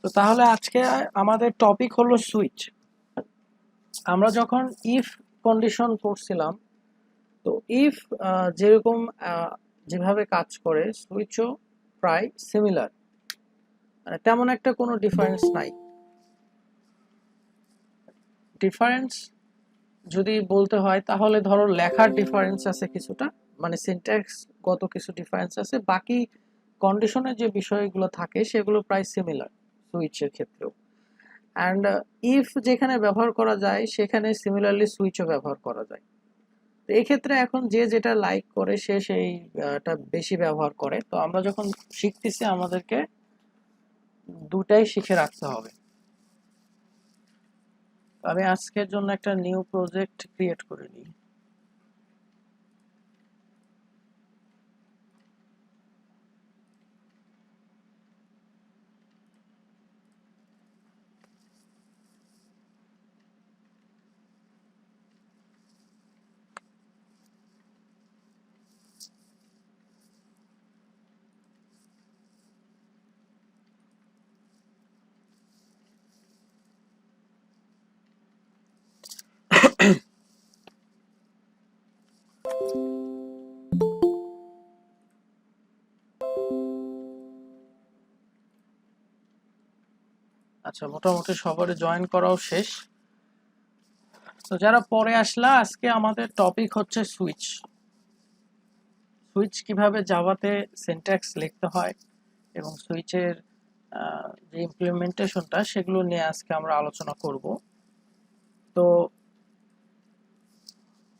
তো তাহলে আজকে আমাদের টপিক হলো সুইচ। আমরা যখন ইফ কন্ডিশন পড়ছিলাম, তো ইফ যেরকম যেভাবে কাজ করে সুইচও প্রায় সিমিলার, মানে তেমন একটা কোনো ডিফারেন্স নাই। ডিফারেন্স যদি বলতে হয় তাহলে ধরো লেখার ডিফারেন্স আছে কিছুটা, মানে সিনট্যাক্স গত কিছু ডিফারেন্স আছে, বাকি কন্ডিশনের যে বিষয়গুলো থাকে সেগুলো প্রায় সিমিলার সুইচের ক্ষেত্রেও। অ্যান্ড ইফ যেখানে ব্যবহার করা যায় সেখানে সিমিলারলি সুইচও ব্যবহার করা যায়। তো এই ক্ষেত্রে এখন যে যেটা লাইক করে সে সেইটা বেশি ব্যবহার করে। তো আমরা যখন শিখতেছি আমাদেরকে দুটাই শিখে রাখতে হবে। আমি আজকের জন্য একটা নিউ প্রজেক্ট ক্রিয়েট করে নিই। আচ্ছা, মোটামুটি সবারই জয়েন করাও শেষ। তো যারা পরে আসলা, আজকে আমাদের টপিক হচ্ছে সুইচ। সুইচ কিভাবে জাভাতে সিনট্যাক্স লিখতে হয় এবং সুইচের যে ইমপ্লিমেন্টেশনটা সেগুলো নিয়ে আজকে আমরা আলোচনা করব। তো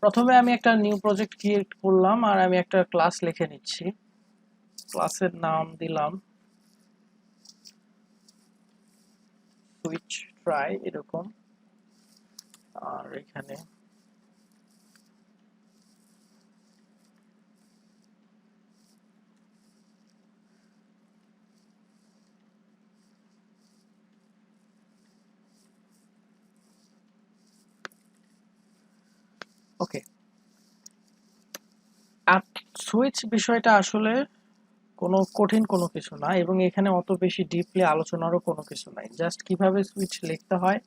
প্রথমে আমি একটা নিউ প্রজেক্ট ক্রিয়েট করলাম আর আমি একটা ক্লাস লিখে নিচ্ছি। ক্লাসের নাম দিলাম সুইচ ট্রাই এরকম। আর এখানে ওকে। আর সুইচ বিষয়টা আসলে কোনো কঠিন কোনো কিছু না, এবং এখানে অত বেশি ডিপলি আলোচনারও কোনো কিছু নাই। জাস্ট কিভাবে সুইচ লিখতে হয়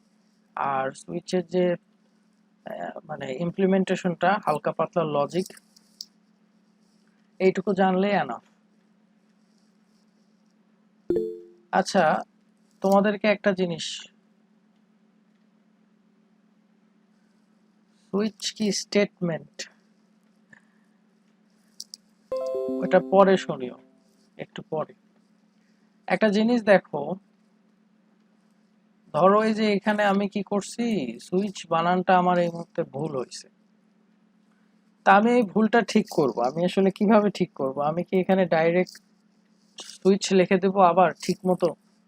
আর সুইচের যে মানে ইমপ্লিমেন্টেশনটা, হালকা পাতলা লজিক, এইটুকু জানলেই এনাফ। আচ্ছা, তোমাদেরকে একটা জিনিস, সুইচ কি স্টেটমেন্ট ওটা পরে শুনিও, একটু পরে। একটা জিনিস দেখো, ধরো এই যে এখানে আমি কি করছি, সুইচ বানানটা আমার এই মুহূর্তে ভুল হয়েছে। তা আমি এই ভুলটা ঠিক করব, আমি আসলে কিভাবে ঠিক করব? আমি কি এখানে ডাইরেক্ট সুইচ লিখে দেবো আবার ঠিক মতো,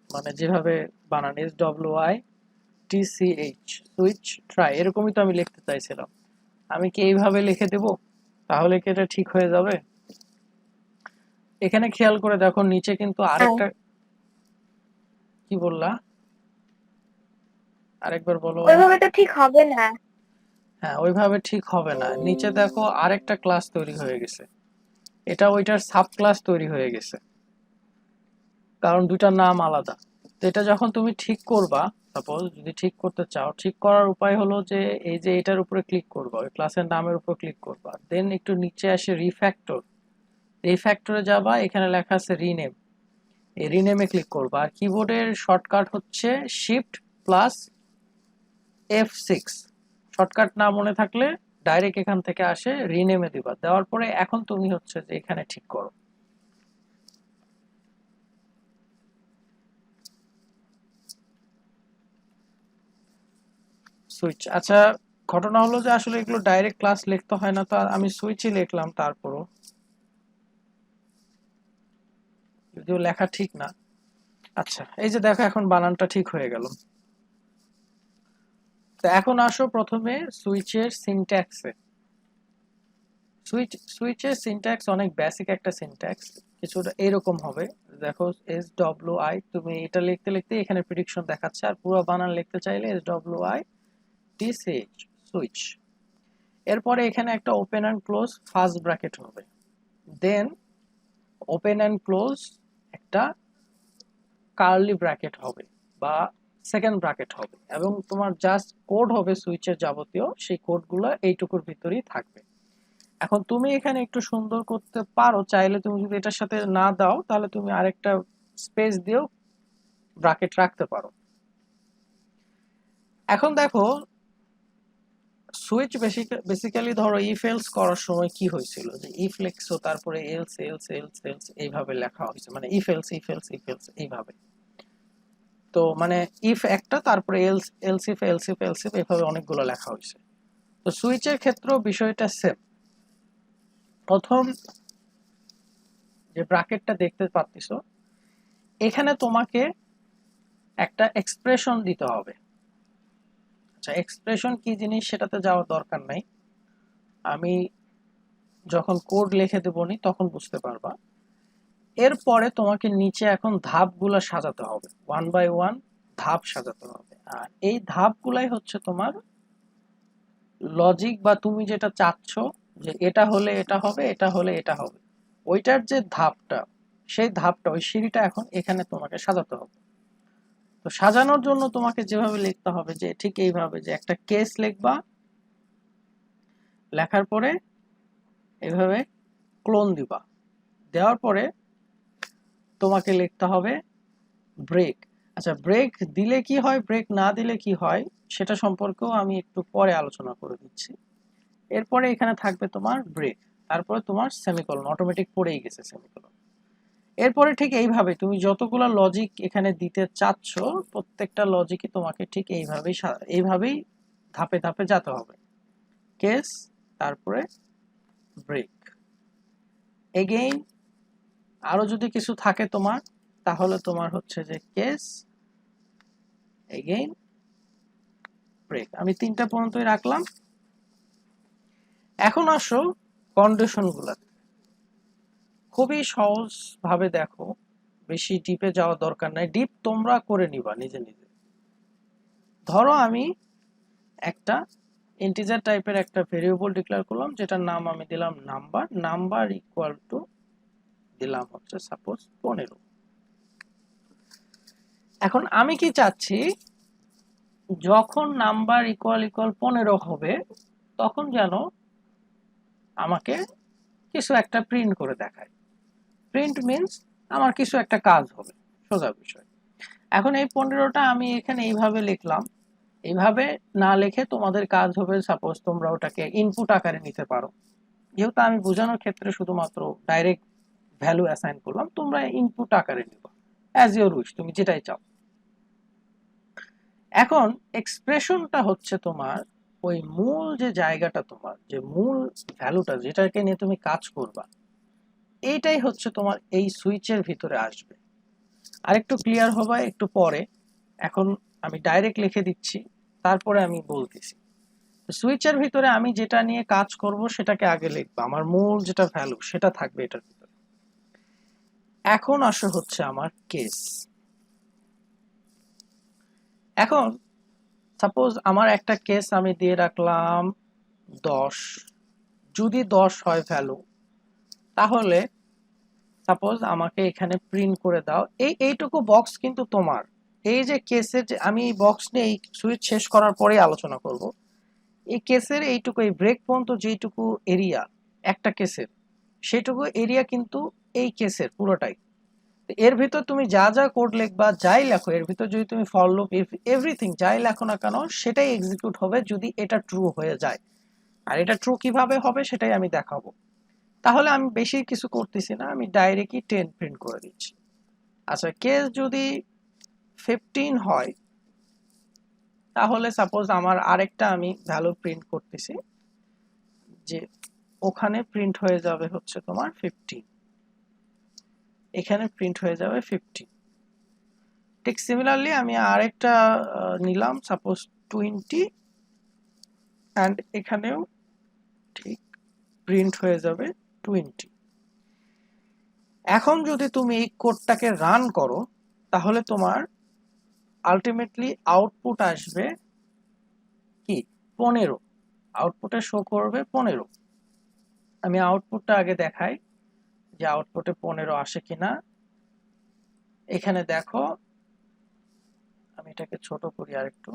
মানে যেভাবে বানান SWITCH সুইচ ট্রাই, এরকমই তো আমি লিখতে চাইছিলাম। আমি কি এইভাবে লিখে দেব? তাহলে কি এটা ঠিক হয়ে যাবে? এখানে খেয়াল করে দেখো নিচে কিন্তু হ্যাঁ, আরেকটা, কি বললা? আরেকবার বলো আমায়। ওইভাবে তো ঠিক হবে না। হ্যাঁ, ওইভাবে ঠিক হবে না। নিচে দেখো আরেকটা ক্লাস তৈরি হয়ে গেছে, এটা ওইটার সাব ক্লাস তৈরি হয়ে গেছে, কারণ দুটার নাম আলাদা। তো এটা যখন তুমি ঠিক করবা, সাপোজ যদি ঠিক করতে চাও, ঠিক করার উপায় হলো যে এই যে এটার উপরে ক্লিক করবা, ওই ক্লাসের নামের উপর ক্লিক করবা, দেন একটু নিচে আসে রিফ্যাক্টর, রিফ্যাক্টরে যাবা, এখানে লেখা আছে রিনেম, এই রিনেমে ক্লিক করবা। আর কিবোর্ডের শর্টকাট হচ্ছে শিফট প্লাস F6। শর্টকাট না মনে থাকলে ডাইরেক্ট এখান থেকে আসে রিনেমে দিবা, দেওয়ার পরে এখন তুমি হচ্ছে যে এখানে ঠিক করো সুইচ। আচ্ছা, ঘটনা হলো যে আসলে এগুলো ডাইরেক্ট ক্লাস লিখতে হয় না, তো আমি সুইচই লিখলাম তারপরও, যদিও লেখা ঠিক না। আচ্ছা, এই যে দেখো এখন বানানটা ঠিক হয়ে গেল। তো এখন আসো প্রথমে সুইচের সিনট্যাক্সে। সুইচের সিনট্যাক্স অনেক বেসিক একটা সিনট্যাক্স, কিছুটা এরকম হবে। দেখো SWI, তুমি এটা লিখতে লিখতে এখানে প্রেডিকশন দেখাচ্ছে, আর পুরো বানান লিখতে চাইলে SWITCH সুইচ। এরপরে এখানে একটা open and close first bracket হবে, দেন ওপেন অ্যান্ড ক্লোজ একটা কার্লি ব্র্যাকেট হবে, বা সেকেন্ড ব্র্যাকেট হবে, এবং তোমার জাস্ট কোড হবে সুইচের যাবতীয়, সেই কোডগুলো এইটুকুর ভিতরেই থাকবে। এখন তুমি এখানে একটু সুন্দর করতে পারো, চাইলে তুমি যদি এটার সাথে না দাও তাহলে তুমি আরেকটা স্পেস দিয়েও ব্র্যাকেট রাখতে পারো। এখন দেখো সুইচ বেসিক্যালি ধরো ইফ এলস করার সময় কি হয়েছিল, যে ইফ লেখছো তারপরে এলস এলস এলস এলস এইভাবে লেখা হয়েছে, মানে if else if else if else এইভাবে। তো মানে ইফ একটা, তারপরে else else if else if else if এইভাবে অনেকগুলো লেখা হয়েছে। তো সুইচের ক্ষেত্রেও বিষয়টা সেম। প্রথম যে ব্র্যাকেটটা দেখতে পাচ্ছ, এখানে তোমাকে একটা এক্সপ্রেশন দিতে হবে। আচ্ছা, এক্সপ্রেশন কি জিনিস সেটাতে যাওয়ার দরকার নাই, আমি যখন কোড লিখে দেবনি তখন বুঝতে পারবা। এরপরে তোমাকে নিচে এখন ধাপগুলো সাজাতে হবে, ওয়ান বাই ওয়ান ধাপ সাজাতে হবে। আর এই ধাপগুলাই হচ্ছে তোমার লজিক, বা তুমি যেটা চাচ্ছ যে এটা হলে এটা হবে, এটা হলে এটা হবে, ওইটার যে ধাপটা, সেই ধাপটা ওই সিঁড়িটা এখন এখানে তোমাকে সাজাতে হবে। তো সাজানোর জন্য তোমাকে যেভাবে লিখতে হবে, যে ঠিক এইভাবে, যে একটা কেস লিখবা, লেখার পরে এভাবে ক্লোন দিবা, দেওয়ার পরে তোমাকে লিখতে হবে ব্রেক। আচ্ছা, ব্রেক দিলে কি হয়, ব্রেক না দিলে কি হয়, সেটা সম্পর্কেও আমি একটু পরে আলোচনা করে দিচ্ছি। এরপরে এখানে থাকবে তোমার ব্রেক, তারপরে তোমার সেমিকোলন, অটোমেটিক পড়েই গেছে সেমিকোলন। এরপরে ঠিক এইভাবে তুমি যতগুলো লজিক এখানে দিতে চাচ্ছ, প্রত্যেকটা লজিকই তোমাকে ঠিক এইভাবেই ধাপে ধাপে যেতে হবে। কেস, তারপরে ব্রেক, এগেইন, আরো যদি কিছু থাকে তোমার, তাহলে তোমার হচ্ছে যে কেস, এগেইন, ব্রেক। আমি 3টা পর্যন্তই রাখলাম। এখন আসো কন্ডিশন গুলাতে, খুবই সহজ ভাবে দেখো, বেশি ডিপে যাওয়া দরকার নাই, ডিপ তোমরা করে নিবা নিজে নিজে। ধরো আমি একটা ইন্টিজার টাইপের একটা ভেরিয়েবল ডিক্লেয়ার করলাম, যেটার নাম আমি দিলাম নাম্বার, নাম্বার ইকুয়াল টু দিলাম হচ্ছে সাপোজ 15। এখন আমি কি চাচ্ছি, যখন নাম্বার ইকুয়াল ইকুয়াল 15 হবে, তখন যেন আমাকে কিছু একটা প্রিন্ট করে দেখায়। প্রিন্ট মিন্স আমার কিছু একটা কাজ হবে, সোজা বিষয়। এখন এই 15টা আমি এখানে এইভাবে লিখলাম, এইভাবে না লিখে তোমাদের কাজ হবে, সাপোজ তোমরা ওটাকে ইনপুট আকারে নিতে পারো। যেহেতু আমি বোঝানোর ক্ষেত্রে শুধুমাত্র ডাইরেক্ট ভ্যালু অ্যাসাইন করলাম, তোমরা ইনপুট আকারে নিবা অ্যাজ ইউর উইশ, তুমি যেটাই চাও। এখন এক্সপ্রেশনটা হচ্ছে তোমার ওই মূল যে জায়গাটা, তোমার যে মূল ভ্যালুটা যেটাকে নিয়ে তুমি কাজ করবা, এইটাই হচ্ছে তোমার এই সুইচের ভিতরে আসবে। আরেকটু ক্লিয়ার হবে একটু পরে, এখন আমি ডাইরেক্ট লিখে দিচ্ছি, তারপরে আমি বলতেছি। সুইচের ভিতরে আমি যেটা নিয়ে কাজ করব সেটাকে আগে লিখবো, আমার মূল যেটা ভ্যালু সেটা থাকবে এটার ভিতরে। এখন আসে হচ্ছে আমার কেস। এখন সাপোজ আমার একটা কেস আমি দিয়ে রাখলাম 10, যদি 10 হয় ভ্যালু, তাহলে সাপোজ আমাকে এখানে প্রিন্ট করে দাও, এইটুকু বক্স কিন্তু তোমার। এই যে কেসের, যে আমি এই বক্স নিয়ে এই সুইচ শেষ করার পরেই আলোচনা করব, এই কেসের এইটুকু, এই ব্রেক পর্যন্ত যেটুকু এরিয়া একটা কেসের, সেটুকু এরিয়া কিন্তু এই কেসের পুরোটাই। এর ভিতর তুমি যা যা কোড লিখবা, যাই লেখো, এর ভিতর যদি তুমি ফর লুপ এভরিথিং যাই লেখো না কেন, সেটাই এক্সিকিউট হবে যদি এটা ট্রু হয়ে যায়। আর এটা ট্রু কিভাবে হবে সেটাই আমি দেখাবো। তাহলে আমি বেশি কিছু করতেছি না, আমি ডাইরেক্টলি 10 প্রিন্ট করে দিচ্ছি। আচ্ছা, কেস যদি 15 হয়, তাহলে সাপোজ আমার আরেকটা আমি ভ্যালু প্রিন্ট করতেছি, যে ওখানে প্রিন্ট হয়ে যাবে হচ্ছে তোমার 15, এখানে প্রিন্ট হয়ে যাবে 15। ঠিক সিমিলারলি আমি আরেকটা নিলাম, সাপোজ 20, অ্যান্ড এখানেও ঠিক প্রিন্ট হয়ে যাবে 20। এখন যদি তুমি এই কোডটাকে রান করো, তাহলে তোমার আলটিমেটলি আউটপুট আসবে কি 15, আউটপুটে শো করবে 15। আমি আউটপুটটা আগে দেখাই যে আউটপুটে 15 আসে কিনা। এখানে দেখো আমি এটাকে ছোট করি আরেকটু।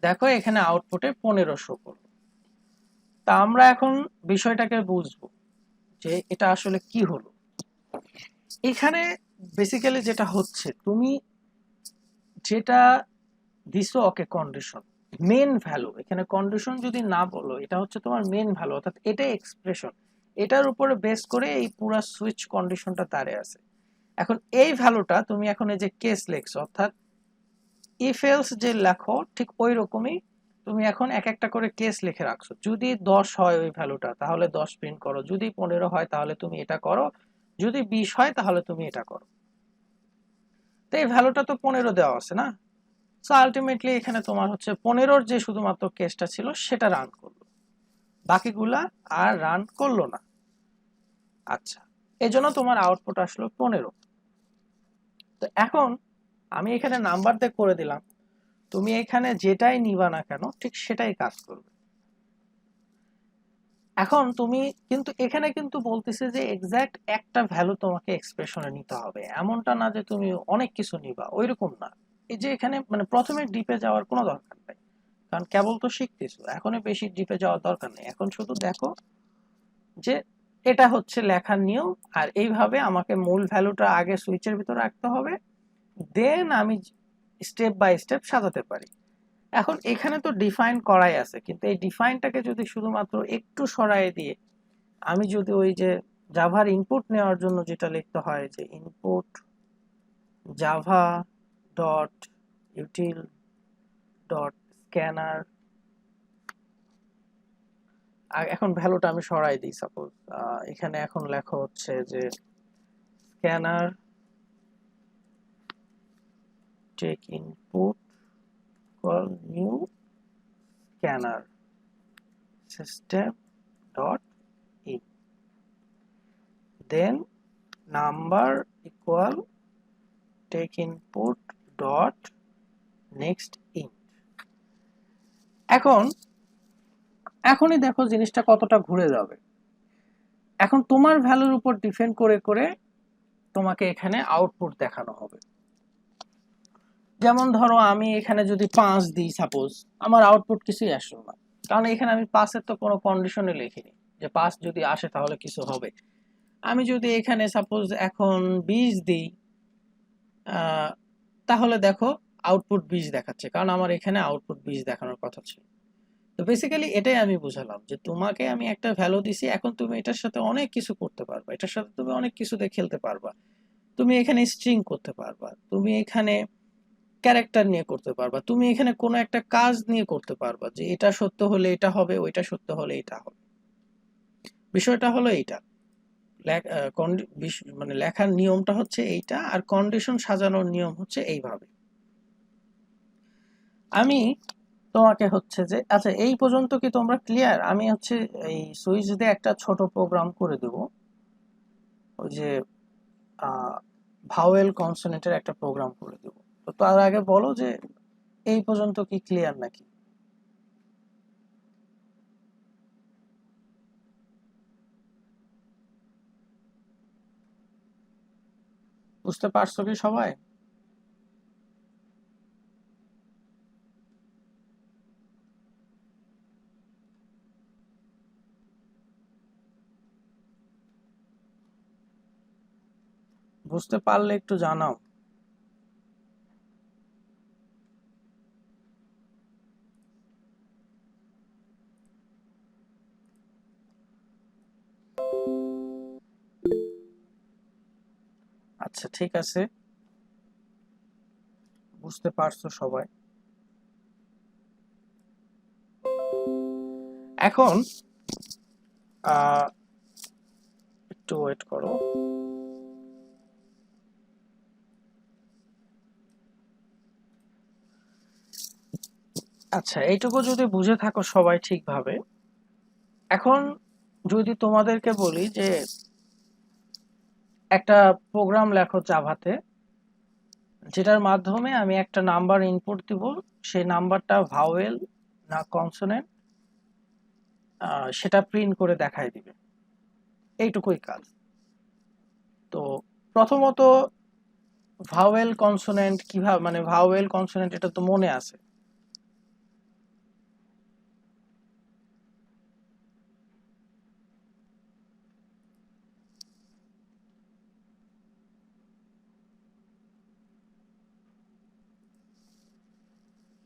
দেখো এখানে আউটপুটে 15 শো করলো। তা আমরা এখন বিষয়টাকে বুঝবো যে এটা আসলে কি হলো। এখানে বেসিক্যালি যেটা হচ্ছে, তুমি যেটা দিছো ওকে কন্ডিশন, মেন ভ্যালু, এখানে কন্ডিশন যদি না বলো, এটা হচ্ছে তোমার মেন ভ্যালু, অর্থাৎ এটা এক্সপ্রেশন, এটার উপরে বেস করে এই পুরো সুইচ কন্ডিশনটা দাঁড়িয়ে আছে। এখন এই ভ্যালুটা তুমি এখন এই যে কেস লেখছো, অর্থাৎ ইফ এলস যে লেখো ঠিক ওই রকমই তুমি এখন এক একটা করে কেস লিখে রাখছো। যদি 10 হয় ওই ভ্যালুটা, তাহলে 10 প্রিন্ট করো, যদি 15 হয় তাহলে তুমি এটা করো, যদি 20 হয় তাহলে তুমি এটা করো। তো এই ভ্যালুটা তো 15 দেওয়া আছে না, সো আলটিমেটলি এখানে তোমার হচ্ছে 15-র যে শুধুমাত্র কেসটা ছিল সেটা রান করলো, বাকিগুলা আর রান করলো না। আচ্ছা, এজন্য তোমার আউটপুট আসলো 15। তো এখন আমি এখানে নাম্বার দিয়ে করে দিলাম, তুমি এখানে যেটাই নিবা না কেন ঠিক সেটাই কাজ করবে। এখন তুমি কিন্তু এখানে কিন্তু বলতেছে যে এক্সাক্ট একটা ভ্যালু তোমাকে এক্সপ্রেশনে নিতে হবে, এমনটা না যে তুমি অনেক কিছু নিবা, ওইরকম না। এই যে এখানে মানে প্রথমে ডিপে যাওয়ার কোনো দরকার নাই, কারণ কেবল তো শিখতেছো, এখনই বেশি ডিপে যাওয়ার দরকার নেই। এখন শুধু দেখো যে এটা হচ্ছে লেখার নিয়ম, আর এইভাবে আমাকে মূল ভ্যালুটা আগে সুইচের ভিতরে রাখতে হবে, দেন আমি স্টেপ বাই স্টেপ সাজাতে পারি। এখন এখানে তো ডিফাইন করাই আছে, কিন্তু এই ডিফাইনটাকে যদি শুধুমাত্র একটু সরাই দিয়ে আমি যদি ওই যে জাভার ইনপুট নেওয়ার জন্য যেটা লিখতে হয় যে input Java dot util dot scanner, আর এখন ভ্যালুটা আমি সরাই দিই, সাপোজ এখানে এখন লেখা হচ্ছে যে scanner take input call new scanner system dot in, then number equal take input dot next in. এখনই দেখো জিনিসটা কতটা ঘুরে যাবে। এখন তোমার ভ্যালুর উপর ডিপেন্ড করে করে তোমাকে এখানে আউটপুট দেখানো হবে। যেমন ধরো আমি এখানে যদি 5 দিই সাপোজ, আমার আউটপুট কিছুই আসলো না, কারণ এখানে আমি 5-এর তো কোনো কন্ডিশনে লিখিনি যে 5 যদি আসে তাহলে কিছু হবে। আমি যদি এখানে সাপোজ এখন 20 দিই, তাহলে দেখো আউটপুট 20 দেখাচ্ছে, কারণ আমার এখানে আউটপুট 20 দেখানোর কথা ছিল। তো বেসিক্যালি এটাই আমি বুঝালাম যে তোমাকে আমি একটা ভ্যালু দিছি, এখন তুমি এটার সাথে অনেক কিছু করতে পারবা, এটার সাথে তুমি অনেক কিছু দিয়ে খেলতে পারবা। তুমি এখানে স্ট্রিং করতে পারবা, তুমি এখানে ক্যারেক্টার নিয়ে করতে পারবা, তুমি এখানে কোনো একটা কাজ নিয়ে করতে পারবা যে এটা সত্য হলে এটা হবে, ওইটা সত্য হলে এটা হবে। বিষয়টা হলো এইটা, মানে লেখার নিয়মটা হচ্ছে এইটা, আর কন্ডিশন সাজানোর নিয়ম হচ্ছে এইভাবে। আমি তোমাকে হচ্ছে যে আচ্ছা এই পর্যন্ত কি তোমরা ক্লিয়ার? আমি হচ্ছে এই সুইচ দিয়ে একটা ছোট প্রোগ্রাম করে দেব, ওই যে ভাওয়েল কনসোনেন্টের একটা প্রোগ্রাম করে দেব। তো তার আগে বলো যে এই পর্যন্ত কি ক্লিয়ার নাকি? বুঝতে পারছো কি সবাই? বুঝতে পারলে একটু জানাও। আচ্ছা ঠিক আছে, বুঝতে পারছো সবাই। এখন আহ একটু ওয়েট করো। আচ্ছা এইটুকু যদি বুঝে থাকো সবাই ঠিকভাবে, এখন যদি তোমাদেরকে বলি যে একটা প্রোগ্রাম লেখো জাভাতে, যেটার মাধ্যমে আমি একটা নাম্বার ইনপুট দিব, সেই নাম্বারটা ভাওয়েল না কনসোনেন্ট সেটা প্রিন্ট করে দেখাই দিবে, এইটুকুই কাজ। তো প্রথমত ভাওয়েল কনসোনেন্ট কিভাবে, মানে ভাওয়েল কনসোনেন্ট এটা তো মনে আছে।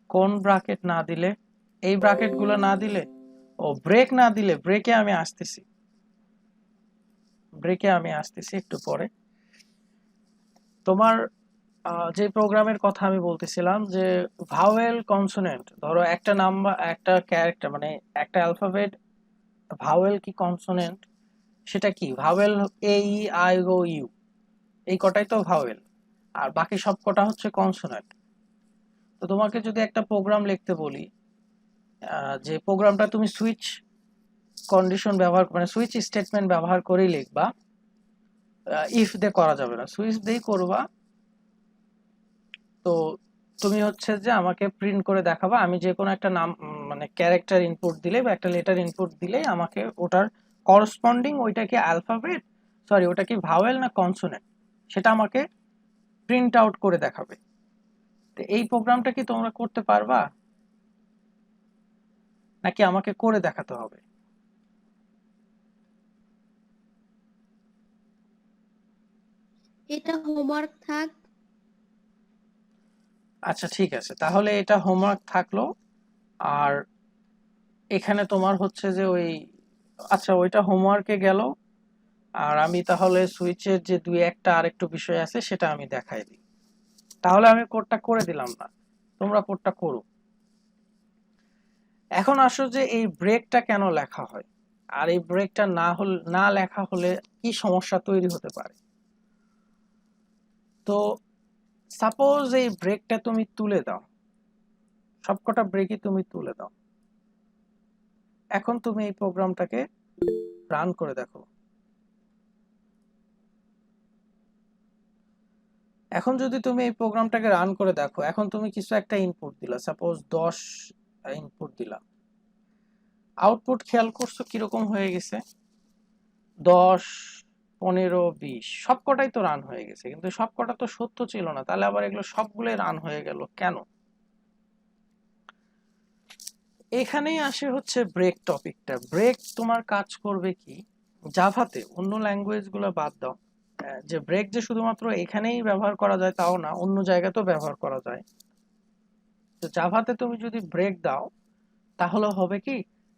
কোন ব্রাকেট না দিলে? এই ব্রাকেট গুলো না দিলে, ও ব্রেক না দিলে, ব্রেকে আমি আসতেছি একটু পরে। তোমার যে প্রোগ্রামের কথা আমি বলতেছিলাম, যে ভাওয়েল কনসোনেন্ট, ধরো একটা নাম্বার, একটা ক্যারেক্টার, মানে একটা অ্যালফাবেট ভাওয়েল কি কনসোনেন্ট, সেটা কি vowel? A E I O U, এই কটাই তো ভাওয়েল, আর বাকি সব কটা হচ্ছে কনসোনেন্ট। তো তোমাকে যদি একটা প্রোগ্রাম লিখতে বলি, যে প্রোগ্রামটা তুমি সুইচ কন্ডিশন ব্যবহার, মানে সুইচ স্টেটমেন্ট ব্যবহার করেই লিখবা, ইফ দিয়ে করা যাবে না, সুইচ দিয়েই করবা। তো তুমি হচ্ছে যে আমাকে প্রিন্ট করে দেখাবা, আমি যে কোনো একটা নাম, মানে ক্যারেক্টার ইনপুট দিলে বা একটা লেটার ইনপুট দিলেই আমাকে ওটার করসপন্ডিং, ওইটা কি অ্যালফাবেট, সরি ওটা কি ভাওয়েল না কনসোনেন্ট, সেটা আমাকে প্রিন্ট আউট করে দেখাবে। তো এই প্রোগ্রামটা কি তোমরা করতে পারবা, নাকি আমাকে করে দেখাতে হবে? এটা হোমওয়ার্ক থাক। আচ্ছা ঠিক আছে, তাহলে এটা হোমওয়ার্ক থাকলো। আর এখানে তোমার হচ্ছে যে ওই, আচ্ছা ওইটা হোমওয়ার্কে গেল। আর আমি তাহলে সুইচের যে দুই একটা আরেকটু বিষয় আছে সেটা আমি দেখাই দিই। তাহলে আমি কোডটা করে দিলাম না, তোমরা কোডটা করো। এখন আসো যে এই ব্রেকটা কেন লেখা হয়, আর এই ব্রেকটা না লেখা হলে কি সমস্যা তৈরি হতে পারে। তো সাপোজ এই ব্রেকটা তুমি তুলে দাও, সবকটা ব্রেকই তুমি তুলে দাও। এখন তুমি এই প্রোগ্রামটাকে রান করে দেখো। এখন যদি তুমি এই প্রোগ্রামটাকে রান করে দেখো, এখন তুমি কিছু একটা ইনপুট দিলা, সাপোজ 10 ইনপুট দিলা, আউটপুট খেয়াল করছো কিরকম হয়ে গেছে? 10, 15, 20 সবকটাই তো রান হয়ে গেছে, কিন্তু সবকটা তো সত্য ছিল না, তাহলে আবার এগুলো সবগুলোই রান হয়ে গেল কেন? এখানেই আসে হচ্ছে ব্রেক টপিকটা। ব্রেক তোমার কাজ করবে কি, জাভাতে, অন্য ল্যাঙ্গুয়েজ গুলো বাদ দাও, যে ব্রেক যে শুধুমাত্র এখানেই ব্যবহার করা যায় তাও না, অন্য জায়গাতেও ব্যবহার করা যায়। তো জাভাতে তুমি যদি ব্রেক দাও, তাহলে হবে কি,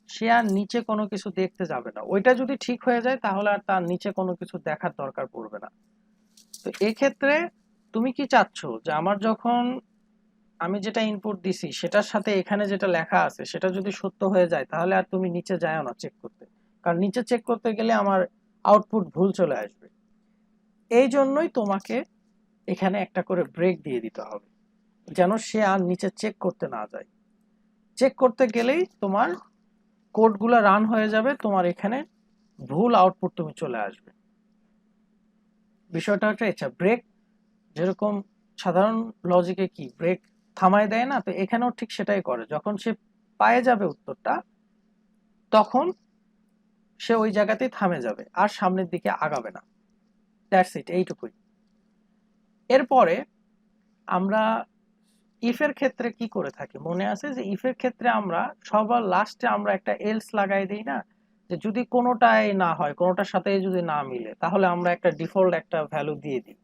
সে আর নিচে কোনো কিছু দেখতে যাবে না, ওইটা যদি ঠিক হয়ে যায় তাহলে আর তার নিচে কোনো কিছু দেখার দরকার পড়বে না। তো এক্ষেত্রে তুমি কি চাচ্ছ, যে আমার যখন আমি যেটা ইনপুট দিছি সেটার সাথে এখানে যেটা লেখা আছে সেটা যদি সত্য হয়ে যায়, তাহলে আর তুমি নিচে যাও না চেক করতে, কারণ নিচে চেক করতে গেলে আমার আউটপুট ভুল চলে আসবে। এই জন্যই তোমাকে এখানে একটা করে ব্রেক দিয়ে দিতে হবে, যেন সে আর নিচে চেক করতে না যায়। চেক করতে গেলেই তোমার কোডগুলো রান হয়ে যাবে, তোমার এখানে ভুল আউটপুট তুমি চলে আসবে। বিষয়টা হচ্ছে আচ্ছা, ব্রেক যেরকম সাধারণ লজিকে কি ব্রেক থামায় দেয় না, তো এখানেও ঠিক সেটাই করে, যখন সে পায়ে যাবে উত্তরটা, তখন সে ওই জায়গাতেই থামে যাবে আর সামনের দিকে আগাবে না। দ্যাটস ইট, এইটুকুই। এরপরে আমরা ইফের ক্ষেত্রে কি করে থাকি মনে আছে, যে ইফের ক্ষেত্রে আমরা সবার লাস্টে আমরা একটা এলস লাগাই দিই না, যে যদি কোনোটাই না হয়, কোনোটার সাথে যদি না মিলে, তাহলে আমরা একটা ডিফল্ট একটা ভ্যালু দিয়ে দিই,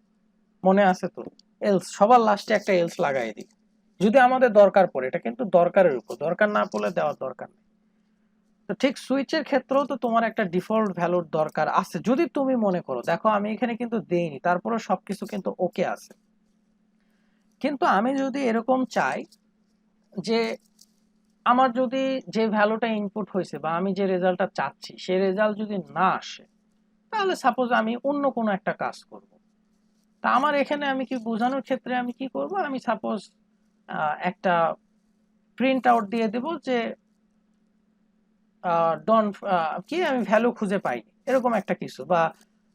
মনে আছে তো? এলস, সবার লাস্টে একটা এলস লাগাই দিই যদি আমাদের দরকার পড়ে, এটা কিন্তু দরকারের উপর, দরকার না পড়লে দেওয়ার দরকার নেই। তো ঠিক সুইচের ক্ষেত্রেও তো তোমার একটা ডিফল্ট ভ্যালুর দরকার আছে, যদি তুমি মনে করো, দেখো আমি এখানে কিন্তু দেইনি, তারপরে সবকিছু কিন্তু ওকে আছে। কিন্তু আমি যদি এরকম চাই যে আমার যদি যে ভ্যালুটা ইনপুট হয়েছে বা আমি যে রেজাল্টটা চাচ্ছি সেই রেজাল্ট যদি না আসে, তাহলে সাপোজ আমি অন্য কোনো একটা কাজ করব। তা আমার এখানে আমি কি বোঝানোর ক্ষেত্রে আমি কি করব, আমি সাপোজ একটা প্রিন্ট আউট দিয়ে দেব যে ডন, কি আমি ভ্যালু খুঁজে পাইনি, এরকম একটা কিছু, বা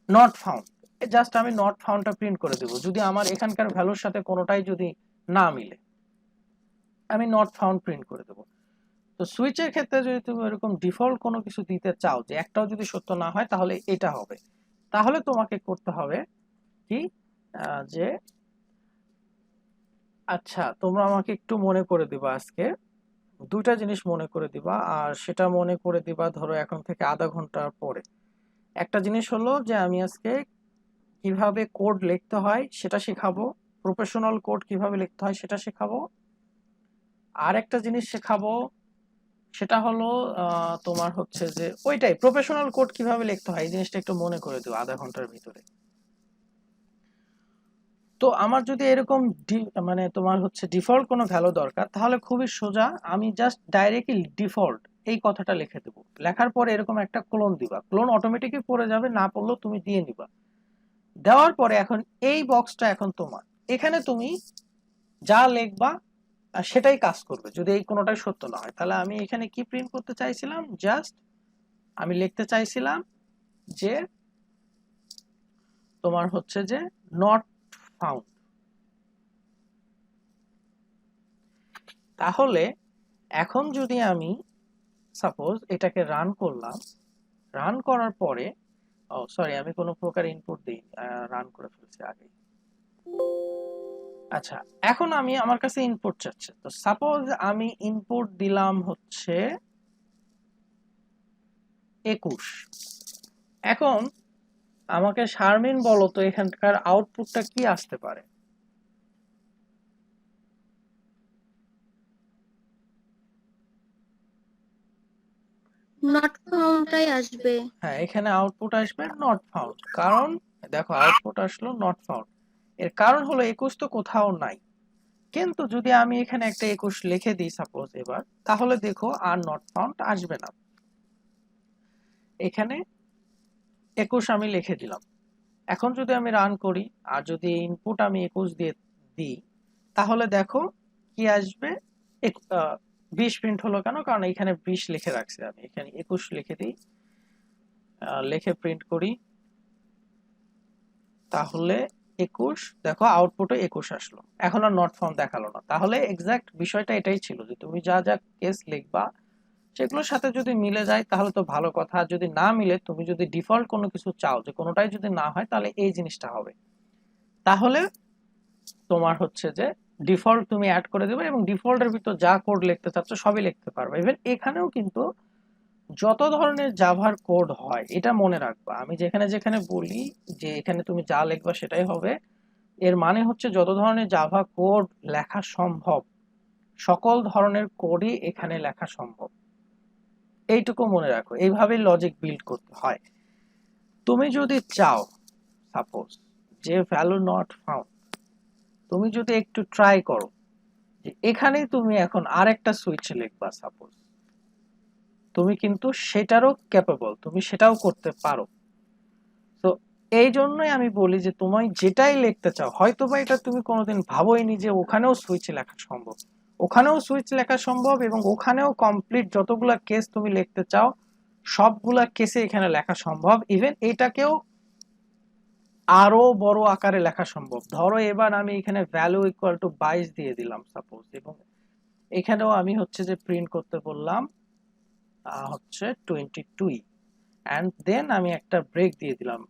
নট ফাউন্ড, জাস্ট আমি নট ফাউন্ডটা প্রিন্ট করে দেব, যদি আমার এখানকার ভ্যালুর সাথে কোনোটাই যদি না মিলে, আমি নট ফাউন্ড প্রিন্ট করে দেব। তো সুইচের ক্ষেত্রে যদি তুমি এরকম ডিফল্ট কোনো কিছু দিতে চাও যে একটাও যদি সত্য না হয় তাহলে এটা হবে, তাহলে তোমাকে করতে হবে কি, যে আচ্ছা, তোমরা আমাকে একটু মনে করে দিবা আজকে, দুইটা জিনিস মনে করে দিবা, আর সেটা মনে করে দিবা ধরো এখন থেকে আধা ঘন্টা পরে। একটা জিনিস হলো যে আমি আজকে কিভাবে কোড লিখতে হয় সেটা শেখাবো, প্রফেশনাল কোড কিভাবে লিখতে হয় সেটা শেখাবো। আর একটা জিনিস শেখাবো, সেটা হলো তোমার হচ্ছে যে ওইটাই প্রফেশনাল কোড কিভাবে লিখতে হয়, এই জিনিসটা একটু মনে করে দিও আধা ঘন্টার ভিতরে। তো আমার যদি এরকম মানে তোমার হচ্ছে ডিফল্ট কোনো ভ্যালু দরকার, তাহলে খুবই সোজা, আমি জাস্ট ডাইরেক্টলি ডিফল্ট এই কথাটা লিখে দেবো। লেখার পরে এরকম একটা ক্লোন দিবা, ক্লোন অটোমেটিকই পড়ে যাবে, না পড়লেও তুমি দিয়ে নিবা। দেওয়ার পরে এখন এই বক্সটা এখন তোমার, এখানে তুমি যা লিখবা সেটাই কাজ করবে। যদি এই কোনোটাই সত্য না হয়, তাহলে আমি এখানে কি প্রিন্ট করতে চাইছিলাম, জাস্ট আমি লিখতে চাইছিলাম যে তোমার হচ্ছে যে নট ফাউন্ড। তাহলে এখন যদি আমি সাপোজ এটাকে রান করলাম, রান করার পরে, ও সরি আমি কোনো প্রকার ইনপুট দিই, রান করে ফেলছি আগে। আচ্ছা, এখন আমি আমার কাছে ইনপুট চাচ্ছে, তো সাপোজ আমি ইনপুট দিলাম হচ্ছে 21। এখন আমাকে শারমিন বলো তো এখানকার আউটপুটটা কি আসতে পারে? নট ফাউন্ডটাই আসবে। হ্যাঁ, এখানে আউটপুট আসবে নট ফাউন্ড, কারণ দেখো আউটপুট আসলো নট ফাউন্ড। এর কারণ হলো 21 তো কোথাও নাই। কিন্তু যদি আমি এখানে একটা 21 লিখে দিই সাপোজ এবার, তাহলে দেখো আর নট ফাউন্ড আসবে না। এখানে 21 আমি লিখে দিলাম। এখন যদি আমি রান করি আর যদি ইনপুট আমি 21 দিয়ে দিই, তাহলে দেখো কি আসবে, 20 প্রিন্ট হলো কেন, কারণ এখানে 20 লিখে রাখছি আমি, এখানে 21 লিখে দিই, লিখে প্রিন্ট করি, তাহলে 21, দেখো আউটপুটে 21 আসলো। এখন আর নট ফাউন্ড দেখালো না। তাহলে এক্সাক্ট বিষয়টা এটাই ছিল যে তুমি যা যা কেস লিখবা সেগুলোর সাথে যদি মিলে যায় তাহলে তো ভালো কথা, আর যদি না মিলে, তুমি যদি ডিফল্ট কোনো কিছু চাও যে কোনোটাই যদি না হয়, তাহলে এই জিনিসটা হবে। তাহলে তোমার হচ্ছে যে ডিফল্ট তুমি অ্যাড করে দেবে এবং ডিফল্টের ভিতর যা কোড লিখতে চাচ্ছ সবই লিখতে পারবে। ইভেন এখানেও কিন্তু যত ধরনের জাভার কোড হয় এটা মনে রাখবা, আমি যেখানে যেখানে বলি যে এখানে তুমি যা লিখবা সেটাই হবে, এর মানে হচ্ছে যত ধরনের জাভা কোড লেখা সম্ভব সকল ধরনের কোডই এখানে লেখা সম্ভব। এইটুকু মনে রাখো, এইভাবে লজিক বিল্ড করতে হয়। তুমি যদি চাও সাপোজ যে ভ্যালু নট ফাউন্ড, তুমি যদি একটু ট্রাই করো যে এখানেই তুমি এখন আরেকটা সুইচ লিখবা সাপোজ, তুমি কিন্তু সেটারও ক্যাপেবল, তুমি সেটাও করতে পারো। তো এই জন্যই আমি বলি যে তুমি যেটাই লিখতে চাও, হয়তো বা এটা তুমি কোনোদিন ভাবোইনি যে ওখানেও সুইচ লেখা সম্ভব, ওখানেও সুইচ লেখা সম্ভব এবং ওখানেও কমপ্লিট যতগুলা কেস তুমি লিখতে চাও সবগুলা কেসে এখানে লেখা সম্ভব। ইভেন এটাকেও আরো বড় আকারে লেখা সম্ভব। ধরো এবার আমি এখানে ভ্যালু ইকুয়াল টু 22 দিয়ে দিলাম সাপোজ, এবং এখানেও আমি হচ্ছে যে প্রিন্ট করতে বললাম হচ্ছে 22, এন্ড দেন আমি একটা ব্রেক দিয়ে দিলাম,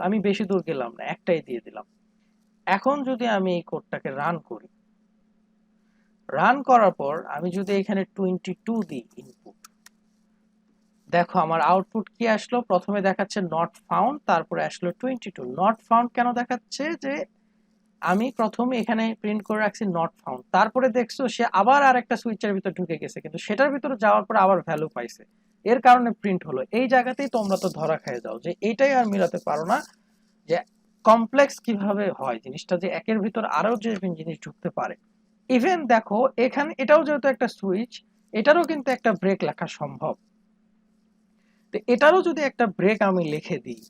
আমি বেশি দূর গেলাম না, একটাই দিয়ে দিলাম। এখন যদি আমি এই কোডটাকে রান করি, রান করার পর আমি যদি এখানে 22 দিই ইনপুট, দেখো আমার আউটপুট কি আসলো, প্রথমে দেখাচ্ছে নট ফাউন্ড, তারপরে আসলো 22। নট ফাউন্ড কেন দেখাচ্ছে, যে আমি প্রথমে এখানে প্রিন্ট করে রাখছি নট ফাউন্ড, তারপরে দেখছো সে আবার আরেকটা সুইচের ভিতর ঢুকে গেছে, কিন্তু সেটার ভিতরে যাওয়ার পর আবার ভ্যালু পাইছে, এর কারণে প্রিন্ট হলো। এই জায়গাতেই তোমরা তো ধরা খেয়ে যাও যে এইটাই আর মিলাতে পারো না, যে কমপ্লেক্স কিভাবে হয় জিনিসটা, যে একের ভিতর আরো যে জিনিস ঢুকতে পারে। ইভেন দেখো এখানে এটাও যেহেতু একটা সুইচ, এটারও কিন্তু একটা ব্রেক লেখা সম্ভব। তো এটারও যদি একটা ব্রেক আমি লিখে দিই,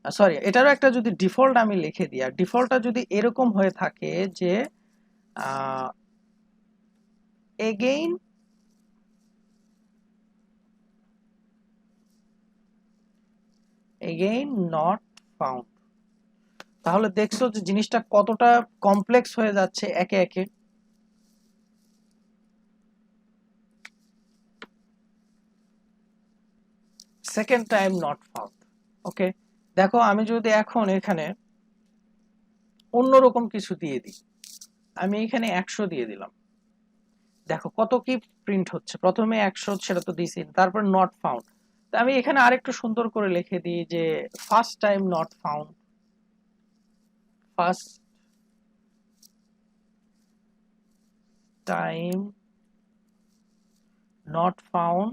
সরি এটারও একটা যদি ডিফল্ট আমি লিখে দিই, আর ডিফল্টটা যদি এরকম হয়ে থাকে যে এগেইন নট ফাউন্ড, তাহলে দেখছো যে জিনিসটা কতটা কমপ্লেক্স হয়ে যাচ্ছে একে একে। সেকেন্ড টাইম নট ফাউন্ড, ওকে। দেখো আমি যদি এখন এখানে অন্যরকম কিছু দিয়ে দিই, আমি এখানে 100 দিয়ে দিলাম, দেখো কত কি প্রিন্ট হচ্ছে। প্রথমে 100 সেটা তো দিছি, তারপর নট ফাউন্ড। তো আমি এখানে আরেকটু সুন্দর করে লিখে দিই যে first time not found, first time not found,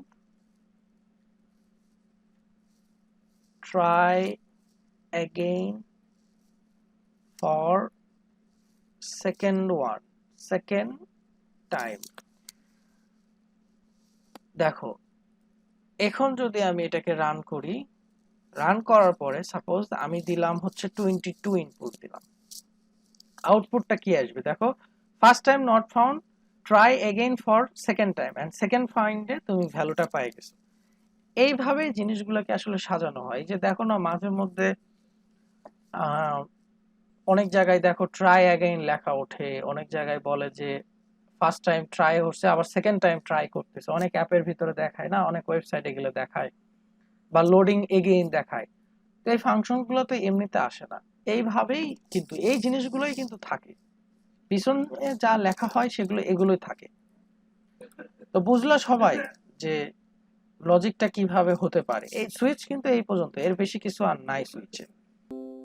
try again for second time। দেখো এখন যদি আমি এটাকে রান করি, রান করার পরে সাপোজ আমি দিলাম হচ্ছে 22 ইনপুট দিলাম, আউটপুটটা কি আসবে দেখো, first time not found, try again for second time and second ফাইন্ডে তুমি ভ্যালুটা পেয়ে গেছো। এইভাবে জিনিসগুলোকে আসলে সাজানো হয়। যে দেখো না মাঝে মধ্যে অনেক জায়গায় দেখো ট্রাই অ্যাগেইন লেখা ওঠে, অনেক জায়গায় বলে যে ফার্স্ট টাইম ট্রাই হচ্ছে আবার সেকেন্ড টাইম ট্রাই করতেছে, অনেক অ্যাপের ভিতরে দেখায় না, অনেক ওয়েবসাইটে গেলে দেখায়, বা লোডিং এগেইন দেখায়। তো এই ফাংশন গুলো তো এমনিতে আসে না, এইভাবেই কিন্তু এই জিনিসগুলোই কিন্তু থাকে, পিছনে যা লেখা হয় সেগুলো এগুলোই থাকে। তো বুঝলো সবাই যে লজিকটা কিভাবে হতে পারে। এই সুইচ কিন্তু এই পর্যন্ত, এর বেশি কিছু আর নাই সুইচে।